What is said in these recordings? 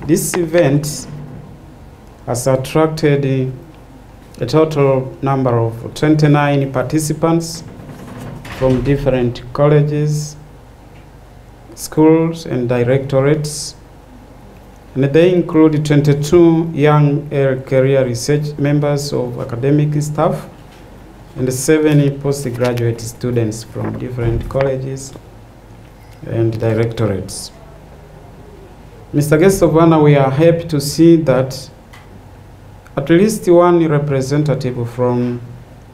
This event has attracted a total number of 29 participants from different colleges, schools, and directorates. And they include 22 young career research members of academic staff and 7 postgraduate students from different colleges and directorates. Mr. Guest of Honor, we are happy to see that at least one representative from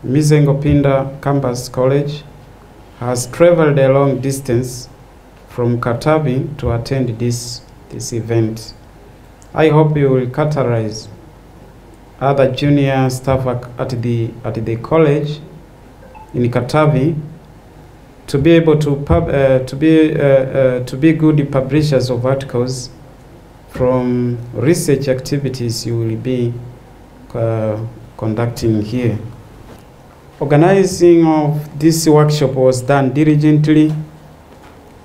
Mizengo Pinda Campus College has traveled a long distance from Katavi to attend this event. I hope you will categorize other junior staff at the college in Katavi to be able to be good publishers of articles from research activities you will be conducting here. Organizing of this workshop was done diligently,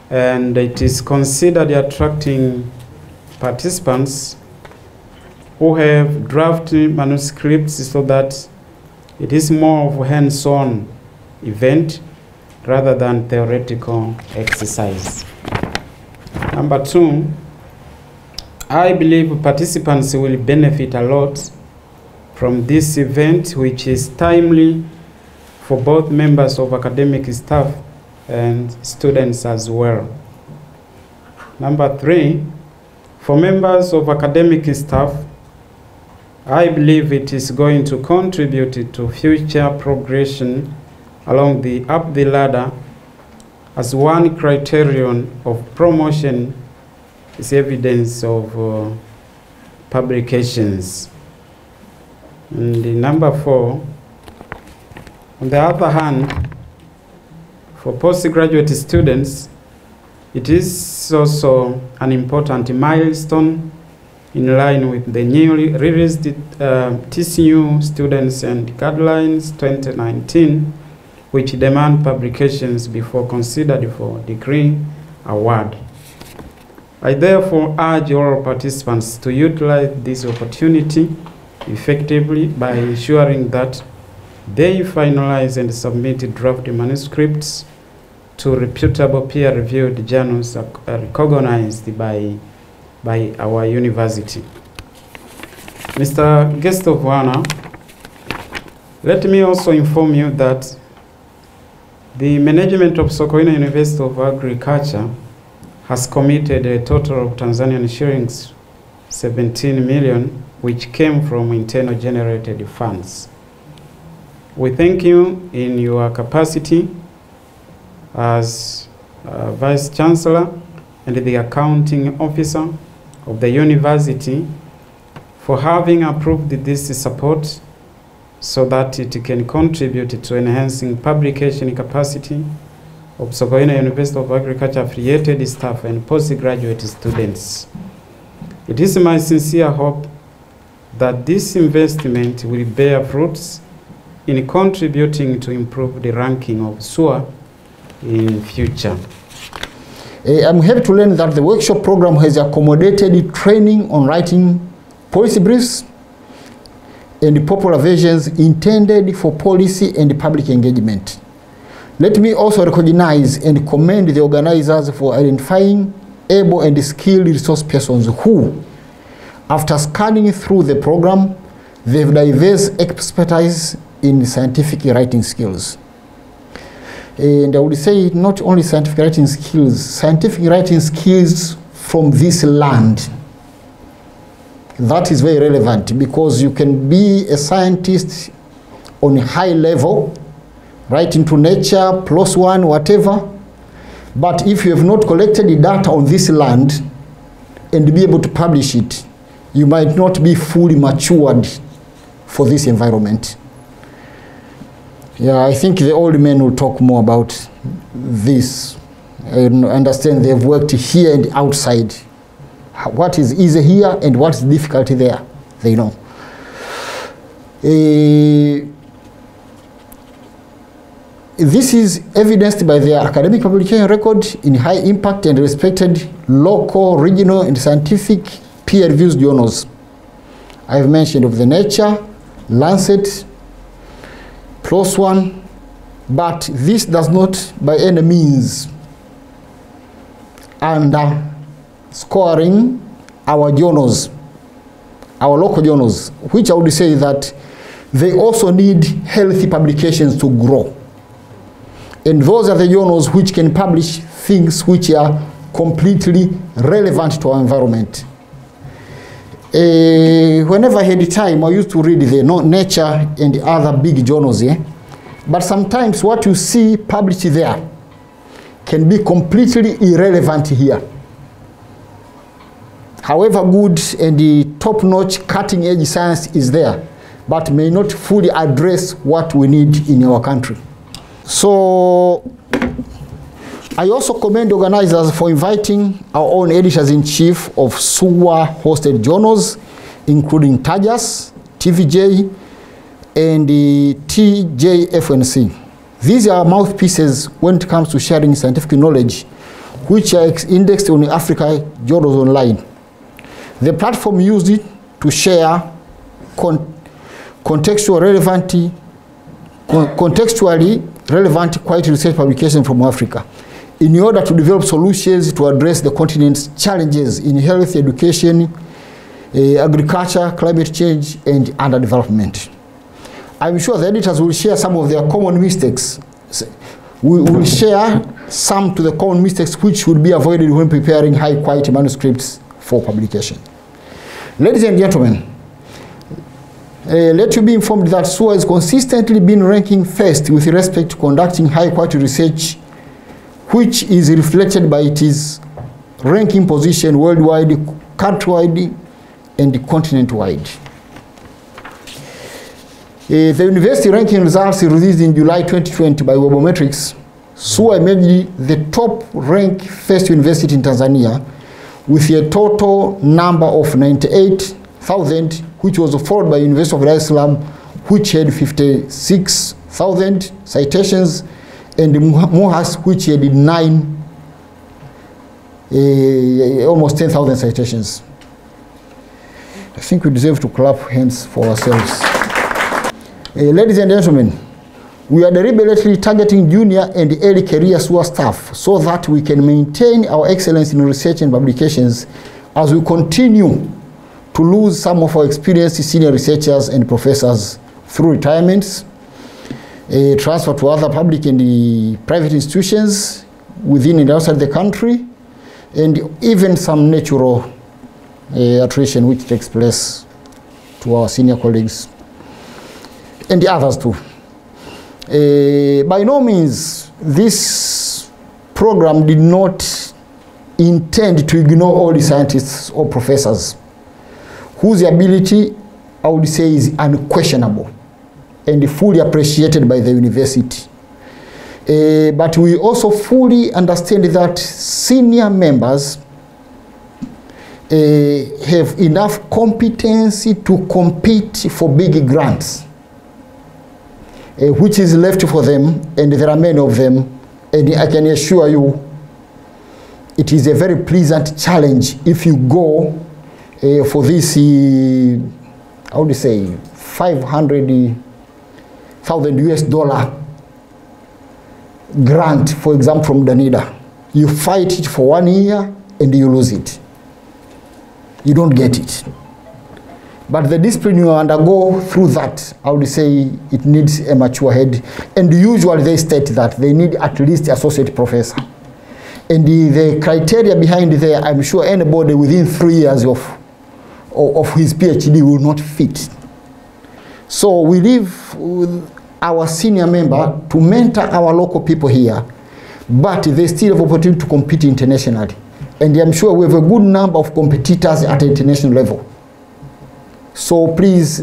and it is considered attracting participants who have drafted manuscripts so that it is more of a hands-on event rather than theoretical exercise. Number 2, I believe participants will benefit a lot from this event, which is timely for both members of academic staff and students as well. Number 3, for members of academic staff, I believe it is going to contribute to future progression along up the ladder, as one criterion of promotion is evidence of publications. And number 4, on the other hand, for postgraduate students, it is also an important milestone in line with the newly released TCU Students and Guidelines 2019, which demand publications before considered for degree award. I therefore urge all participants to utilize this opportunity effectively by ensuring that they finalize and submit draft manuscripts to reputable peer-reviewed journals recognized by our university. Mr. Guest of Honor, let me also inform you that the management of Sokoine University of Agriculture has committed a total of Tanzanian shillings 17 million, which came from internal generated funds. We thank you in your capacity as Vice Chancellor and the accounting officer of the university for having approved this support so that it can contribute to enhancing publication capacity of Sokoine University of Agriculture affiliated staff and postgraduate students. It is my sincere hope that this investment will bear fruits in contributing to improve the ranking of SUA in future. I'm happy to learn that the workshop program has accommodated training on writing policy briefs and popular versions intended for policy and public engagement. Let me also recognize and commend the organizers for identifying able and skilled resource persons who, after scanning through the program, they have diverse expertise in scientific writing skills. And I would say not only scientific writing skills from this land. That is very relevant because you can be a scientist on a high level, writing to Nature, PLOS ONE, whatever. But if you have not collected the data on this land and be able to publish it, you might not be fully matured for this environment. Yeah, I think the old men will talk more about this. I understand they've worked here and outside. What is easy here and what's difficulty there, they know. This is evidenced by their academic publication record in high impact and respected local, regional, and scientific peer-reviewed journals. I've mentioned of the Nature, Lancet, PLOS ONE, but this does not by any means underscoring our journals, our local journals, which I would say that they also need healthy publications to grow. And those are the journals which can publish things which are completely relevant to our environment. Whenever I had time, I used to read the Nature and the other big journals, but sometimes what you see published there can be completely irrelevant here. However good and the top-notch cutting-edge science is there, but may not fully address what we need in our country. So I also commend organizers for inviting our own editors-in-chief of SUA-hosted journals, including TAJAS, TVJ, and the TJFNC. These are mouthpieces when it comes to sharing scientific knowledge, which are indexed on Africa Journals Online. The platform used it to share contextually relevant quality research publications from Africa in order to develop solutions to address the continent's challenges in health, education, agriculture, climate change, and underdevelopment. I'm sure the editors will share some of their common mistakes. We will share some to the common mistakes which should be avoided when preparing high-quality manuscripts for publication. Ladies and gentlemen, let you be informed that SUA has consistently been ranking first with respect to conducting high-quality research, which is reflected by its ranking position worldwide, countrywide, and continent-wide. The university ranking results released in July 2020 by Webometrics, SUA made the top-ranked first university in Tanzania with a total number of 98,000, which was followed by University of Dar es Salaam, which had 56,000 citations, and MUHAS, which had almost 10,000 citations. I think we deserve to clap hands for ourselves. Ladies and gentlemen, we are deliberately targeting junior and early career SUA staff so that we can maintain our excellence in research and publications as we continue to lose some of our experienced senior researchers and professors through retirements, transfer to other public and private institutions within and outside the country, and even some natural attrition which takes place to our senior colleagues and the others too. By no means, this program did not intend to ignore all the scientists or professors whose ability, I would say, is unquestionable and fully appreciated by the university. But we also fully understand that senior members have enough competency to compete for big grants, which is left for them, and there are many of them, and I can assure you it is a very pleasant challenge if you go for this, I would say, $500,000 US grant, for example, from Danida. You fight it for 1 year and you lose it. You don't get it. But the discipline you undergo through that, I would say it needs a mature head. And usually they state that they need at least associate professor. And the criteria behind there, I'm sure anybody within 3 years of his PhD will not fit. So we leave with our senior member to mentor our local people here, but they still have opportunity to compete internationally. And I'm sure we have a good number of competitors at the international level. So please,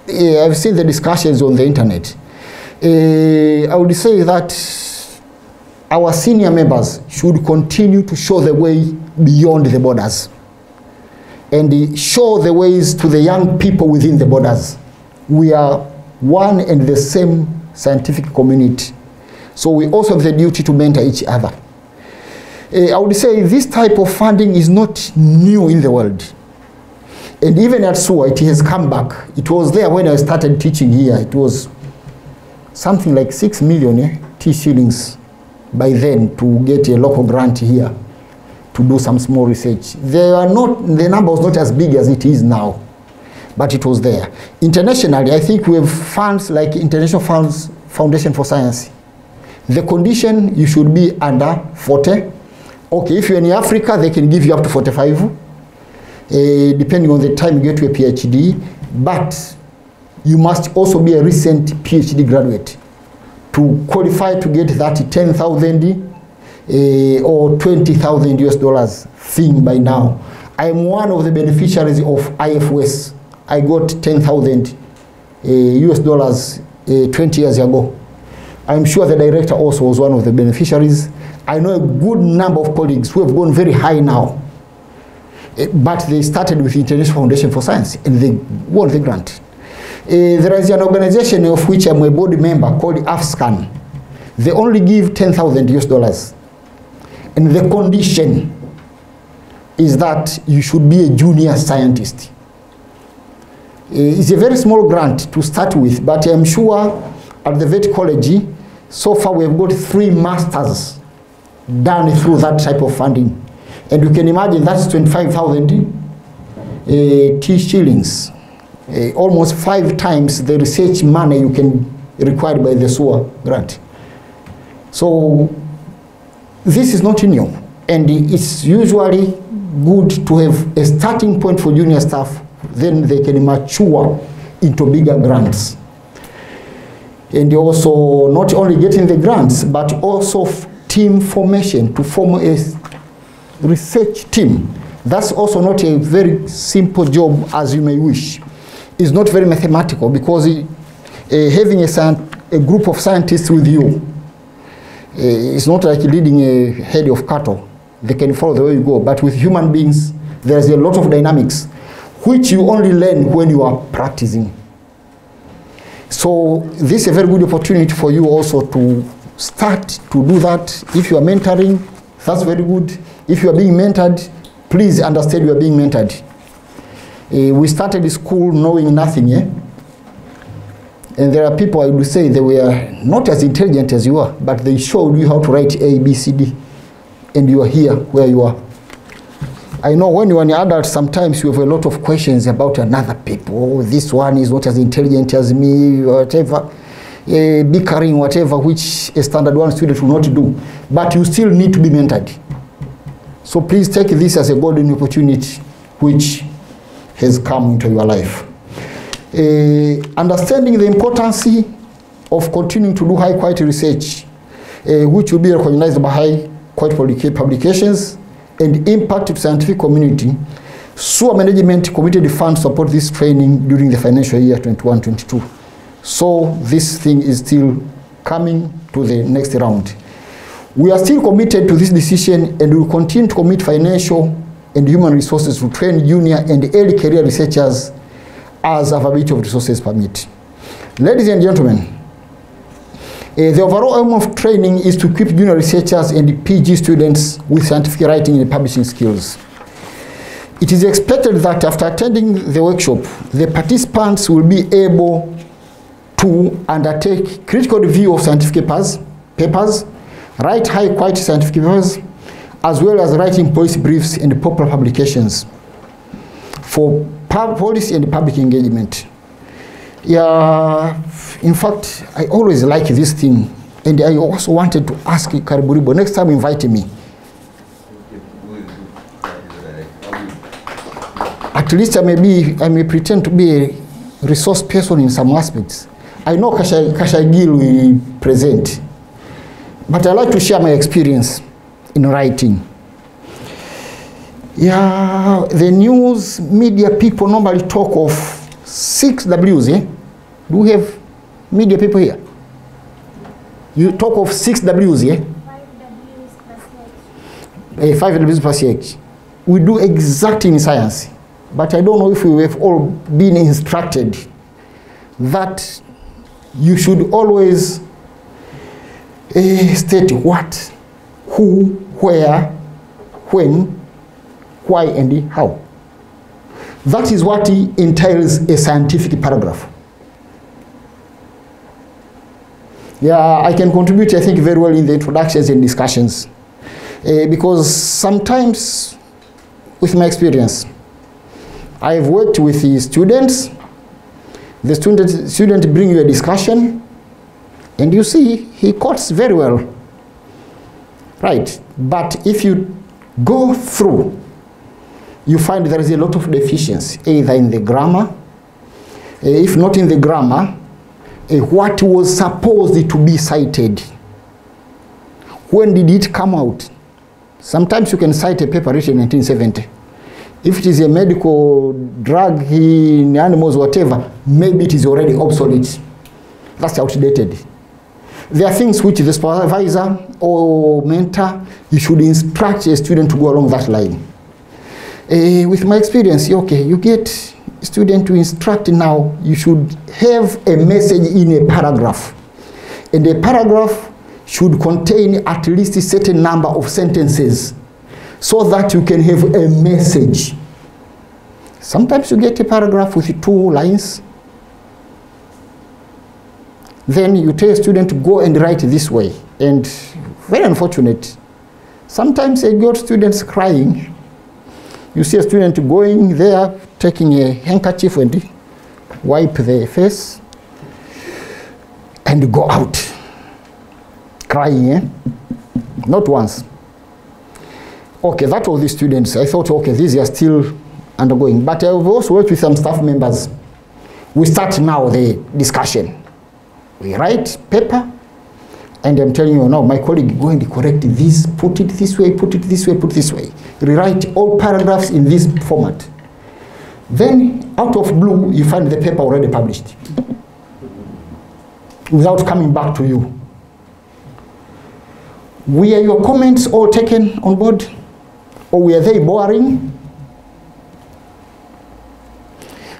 I've seen the discussions on the internet. I would say that our senior members should continue to show the way beyond the borders and show the ways to the young people within the borders. We are one and the same scientific community. So we also have the duty to mentor each other. I would say this type of funding is not new in the world. And even at SUA, it has come back. It was there when I started teaching here. It was something like 6 million T shillings by then to get a local grant here to do some small research. The number was not as big as it is now, but it was there. Internationally, I think we have funds like International Foundation for Science. The condition, you should be under 40. Okay, if you're in Africa, they can give you up to 45, depending on the time you get to a PhD. But you must also be a recent PhD graduate to qualify to get that 10,000 or 20,000 US dollars thing by now. I am one of the beneficiaries of IFS. I got 10,000 US dollars 20 years ago. I'm sure the director also was one of the beneficiaries. I know a good number of colleagues who have gone very high now, but they started with the International Foundation for Science and they won the grant. There is an organization of which I'm a board member called AFSCAN. They only give 10,000 US dollars. And the condition is that you should be a junior scientist. It's a very small grant to start with, but I'm sure at the vet college, so far we have got 3 masters done through that type of funding. And you can imagine that's 25,000 T shillings, almost 5 times the research money you can required by the SUA grant. So this is not new, and it's usually good to have a starting point for junior staff, then they can mature into bigger grants. And also not only getting the grants, but also team formation, to form a research team. That's also not a very simple job as you may wish. It's not very mathematical, because having a group of scientists with you, it's not like leading a herd of cattle. They can follow the way you go. But with human beings, there's a lot of dynamics, which you only learn when you are practicing. So this is a very good opportunity for you also to start to do that. If you are mentoring, that's very good. If you are being mentored, please understand you are being mentored. We started the school knowing nothing, and there are people, I would say, they were not as intelligent as you are, but they showed you how to write A, B, C, D, and you are here where you are. I know when you are an adult, sometimes you have a lot of questions about another people. Oh, this one is not as intelligent as me, whatever, bickering, whatever, which a standard 1 student will not do. But you still need to be mentored. So please take this as a golden opportunity which has come into your life. Understanding the importance of continuing to do high quality research, which will be recognized by high quality publications and impact to scientific community, SUA management committed funds to support this training during the financial year 21-22. So this thing is still coming to the next round. We are still committed to this decision, and we will continue to commit financial and human resources to train junior and early career researchers as availability of resources permit. Ladies and gentlemen, the overall aim of training is to equip junior researchers and PG students with scientific writing and publishing skills. It is expected that after attending the workshop, the participants will be able to undertake critical review of scientific papers, write high quality scientific papers, as well as writing policy briefs and popular publications for policy and public engagement. Yeah, in fact, I always like this thing, and I also wanted to ask Kariburibo, next time invite me. At least I may pretend to be a resource person in some aspects. I know Kashagil will present, but I like to share my experience in writing. Yeah, the news media people normally talk of 6 W's, Do we have media people here? You talk of 6 W's, 5 W's plus H. 5 W's plus H. We do exactly in science, but I don't know if we have all been instructed that you should always state what, who, where, when, why, and how. That is what entails a scientific paragraph. Yeah, I can contribute, I think, very well in the introductions and discussions. Because sometimes, with my experience, I've worked with the students. The student bring you a discussion, and you see, he quotes very well. Right, but if you go through, you find there is a lot of deficiency, either in the grammar, if not in the grammar, what was supposed to be cited. When did it come out? Sometimes you can cite a paper written in 1970. If it is a medical drug in animals, whatever, maybe it is already obsolete. That's outdated. There are things which the supervisor or mentor, you should instruct a student to go along that line. With my experience, okay, you get a student to instruct now, you should have a message in a paragraph. And a paragraph should contain at least a certain number of sentences so that you can have a message. Sometimes you get a paragraph with 2 lines. Then you tell a student to go and write this way. And very unfortunate. Sometimes I got students crying. You see a student going there, taking a handkerchief and wipe their face and go out. Crying, eh? Not once. Okay, that was the students. I thought, okay, these are still undergoing. But I've also worked with some staff members. We start now the discussion. We write paper, and I'm telling you now, my colleague, go and correct this, put it this way, put it this way, put it this way. Rewrite all paragraphs in this format. Then, out of blue, you find the paper already published, without coming back to you. Were your comments all taken on board? Or were they boring?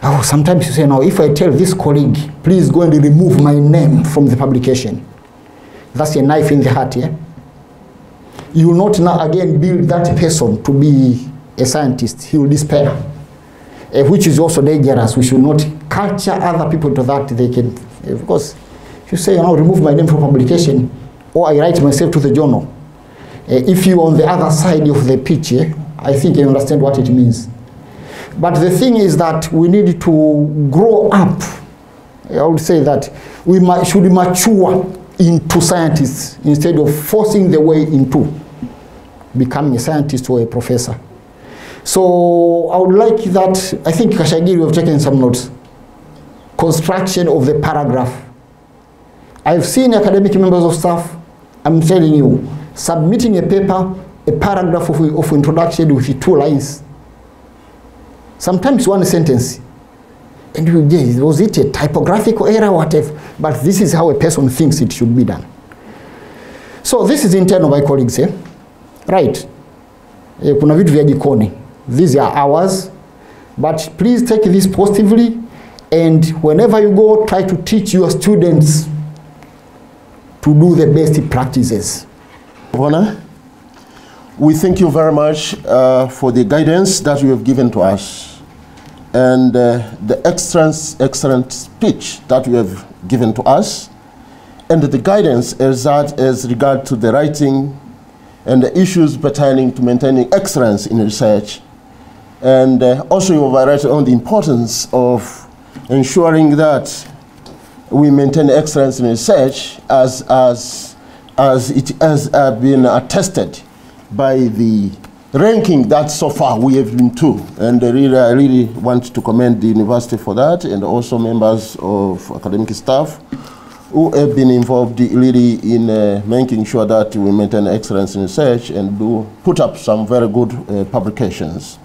Oh, sometimes you say, now, if I tell this colleague, please go and remove my name from the publication. That's a knife in the heart, yeah? You will not now again build that person to be a scientist. He will despair, which is also dangerous. We should not culture other people to that. They can, because if you say, remove my name from publication, or I write myself to the journal, if you on the other side of the pitch, I think you understand what it means. But the thing is that we need to grow up. I would say that we should mature into scientists instead of forcing the way into becoming a scientist or a professor. So I would like that, I think Kashagiri, we have taken some notes. Construction of the paragraph. I've seen academic members of staff, I'm telling you, submitting a paper, a paragraph of introduction with 2 lines. Sometimes 1 sentence. And you say, was it a typographical error or whatever? But this is how a person thinks it should be done. So this is internal, my colleagues. Right. Kuna vitu vya jikoni. These are ours. But please take this positively. And whenever you go, try to teach your students to do the best practices. Honor, we thank you very much for the guidance that you have given to us and the excellent speech that you have given to us and the guidance as regard to the writing and the issues pertaining to maintaining excellence in research. And also you have highlighted on the importance of ensuring that we maintain excellence in research as it has been attested by the ranking that so far we have been to. And I really want to commend the university for that, and also members of academic staff who have been involved really in making sure that we maintain excellence in research and do put up some very good publications.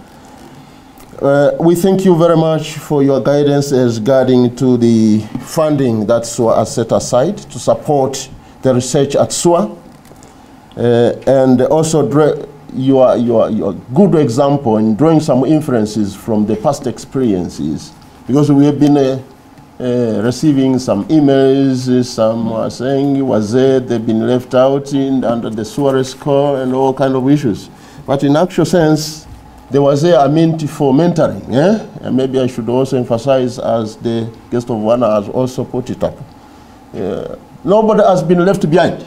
We thank you very much for your guidance as regarding to the funding that SUA has set aside to support the research at SUA, and also your good example in drawing some inferences from the past experiences, because we have been receiving some emails, some are saying they've been left out under the SUA score and all kind of issues. But in actual sense, there was a meant for mentoring. And maybe I should also emphasize, as the guest of honor has also put it up. Nobody has been left behind.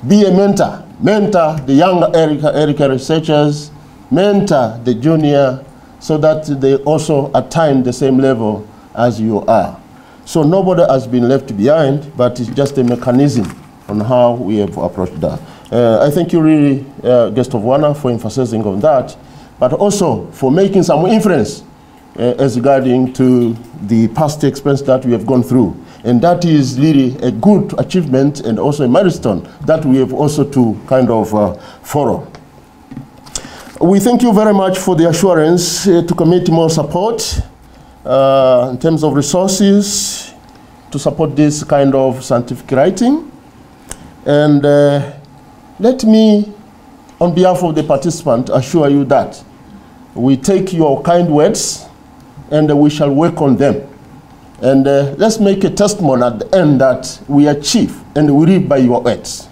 Be a mentor. Mentor the younger Erica researchers, mentor the junior, so that they also attain the same level as you are. So nobody has been left behind, but it's just a mechanism on how we have approached that. I thank you really, guest of honor, for emphasizing on that, but also for making some inference as regarding to the past experience that we have gone through. And that is really a good achievement and also a milestone that we have also to kind of follow. We thank you very much for the assurance to commit more support in terms of resources to support this kind of scientific writing. And let me, on behalf of the participant, assure you that we take your kind words and we shall work on them. And let's make a testimony at the end that we achieve and we live by your words.